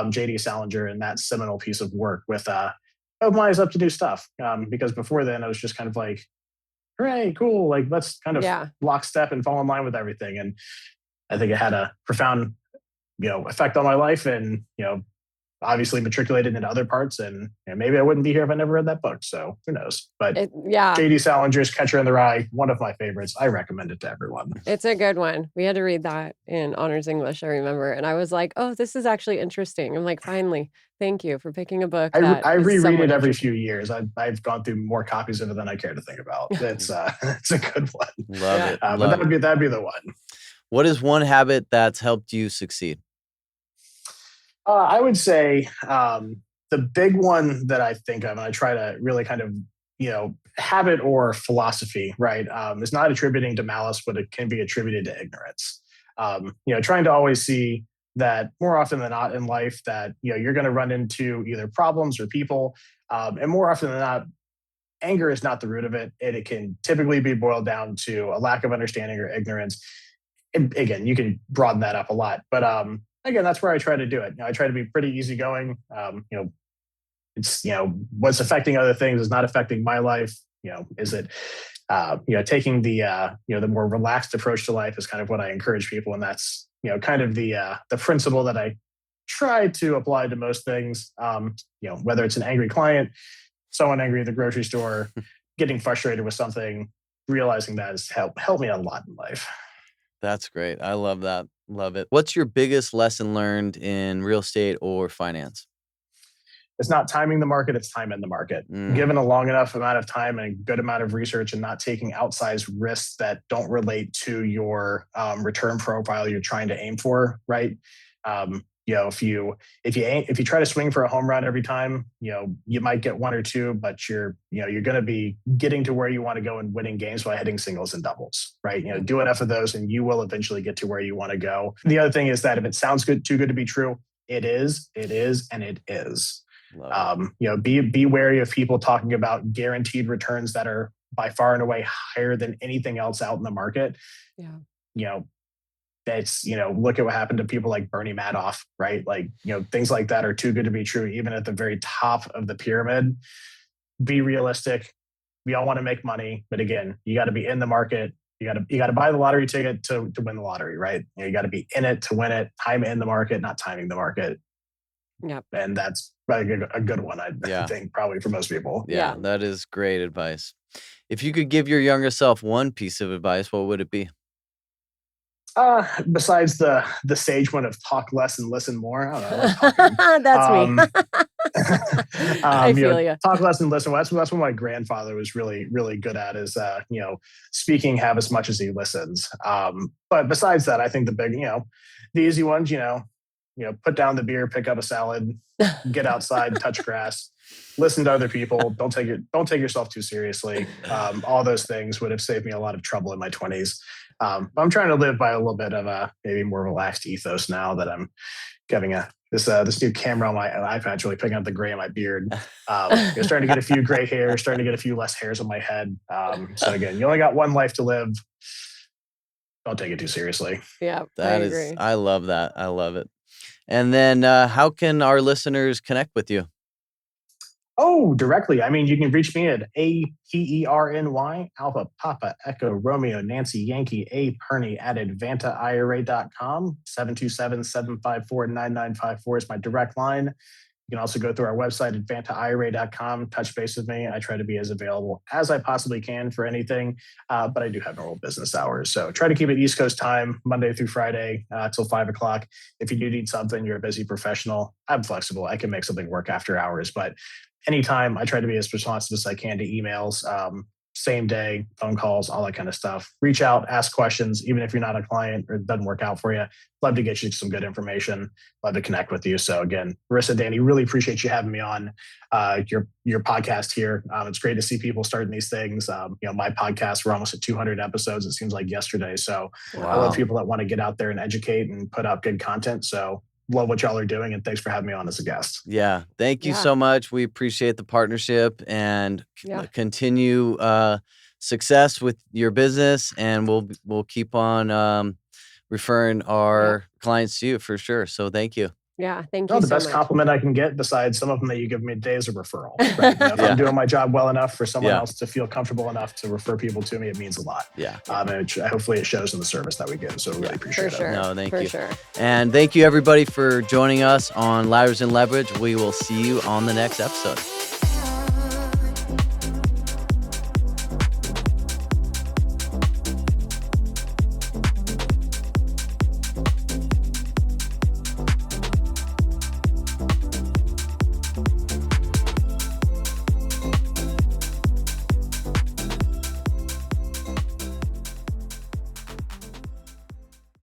J.D. Salinger and that seminal piece of work with open my eyes up to new stuff. Because before then I was just kind of like, hooray, cool. Like, let's kind of lockstep and fall in line with everything. And I think it had a profound, effect on my life, and, obviously matriculated into other parts, and maybe I wouldn't be here if I never read that book. So who knows? But Yeah. J.D. Salinger's Catcher in the Rye, one of my favorites. I recommend it to everyone. It's a good one. We had to read that in honors English, I remember. And I was like, oh, this is actually interesting. I'm like, finally, thank you for picking a book that I is reread somewhat it every interesting. few years. I've gone through more copies of it than I care to think about. It's it's a good one. Love it. But Love it. that'd be the one. What is one habit that's helped you succeed? I would say the big one that I think of, and I try to really kind of, habit or philosophy, right, is not attributing to malice, but it can be attributed to ignorance. Trying to always see that more often than not in life that, you're going to run into either problems or people. And more often than not, anger is not the root of it. It can typically be boiled down to a lack of understanding or ignorance. And again, you can broaden that up a lot, but again, that's where I try to do it. I try to be pretty easygoing. It's what's affecting other things is not affecting my life. Is it taking the more relaxed approach to life is kind of what I encourage people, and that's kind of the principle that I try to apply to most things. Whether it's an angry client, someone angry at the grocery store, getting frustrated with something, realizing that has helped me a lot in life. That's great. I love that. Love it. What's your biggest lesson learned in real estate or finance? It's not timing the market, it's time in the market. Given a long enough amount of time and a good amount of research and not taking outsized risks that don't relate to your return profile you're trying to aim for, right? If you try to swing for a home run every time, you might get one or two, but you're going to be getting to where you want to go and winning games by hitting singles and doubles, right? Do enough of those and you will eventually get to where you want to go. The other thing is that if it sounds too good to be true, it is, and it is. Be wary of people talking about guaranteed returns that are by far and away higher than anything else out in the market. That's look at what happened to people like Bernie Madoff, right? Like things like that are too good to be true, even at the very top of the pyramid. Be realistic. We all want to make money, but again, you got to be in the market. You got to buy the lottery ticket to win the lottery, right? You got to be in it to win it. Time in the market, not timing the market. Yep. And that's probably a good one, I think, probably for most people. Yeah, that is great advice. If you could give your younger self one piece of advice, what would it be? Besides the sage one of talk less and listen more. I don't know, I like talking. That's me. I feel you. Talk less and listen. That's what my grandfather was really, really good at is, speaking half as much as he listens. But besides that, I think the easy ones, put down the beer, pick up a salad, get outside, touch grass, listen to other people. Don't take yourself too seriously. All those things would have saved me a lot of trouble in my 20s. I'm trying to live by a little bit of a maybe more relaxed ethos now that I'm getting this new camera on my iPad, really picking up the gray on my beard. You're starting to get a few gray hairs, starting to get a few less hairs on my head. So again, you only got one life to live. Don't take it too seriously. Yeah, I love that. I love it. And then how can our listeners connect with you? Oh, directly. I mean, you can reach me at APERNY, Alpha Papa Echo Romeo Nancy Yankee A Perny at advantaira.com. 727-754-9954 is my direct line. You can also go through our website, advantaira.com, touch base with me. I try to be as available as I possibly can for anything, but I do have normal business hours. So try to keep it East Coast time, Monday through Friday till 5 o'clock. If you do need something, you're a busy professional, I'm flexible. I can make something work after hours, but anytime I try to be as responsive as I can to emails, same day, phone calls, all that kind of stuff. Reach out, ask questions, even if you're not a client or it doesn't work out for you. Love to get you some good information. Love to connect with you. So again, Marissa, Danny, really appreciate you having me on your podcast here. It's great to see people starting these things. My podcast, we're almost at 200 episodes. It seems like yesterday. So I love people that want to get out there and educate and put out good content. So love what y'all are doing, and thanks for having me on as a guest. Yeah, thank you so much. We appreciate the partnership and continue success with your business, and we'll keep on referring our clients to you for sure. So thank you. Yeah. Thank No, you the so best much. compliment I can get, besides some of them that you give me today, is a referral. Right? If Yeah. I'm doing my job well enough for someone Yeah. else to feel comfortable enough to refer people to me, it means a lot. Yeah. And hopefully it shows in the service that we give. So really appreciate For sure. it. No, thank For you. sure. And thank you everybody for joining us on Ladders and Leverage. We will see you on the next episode.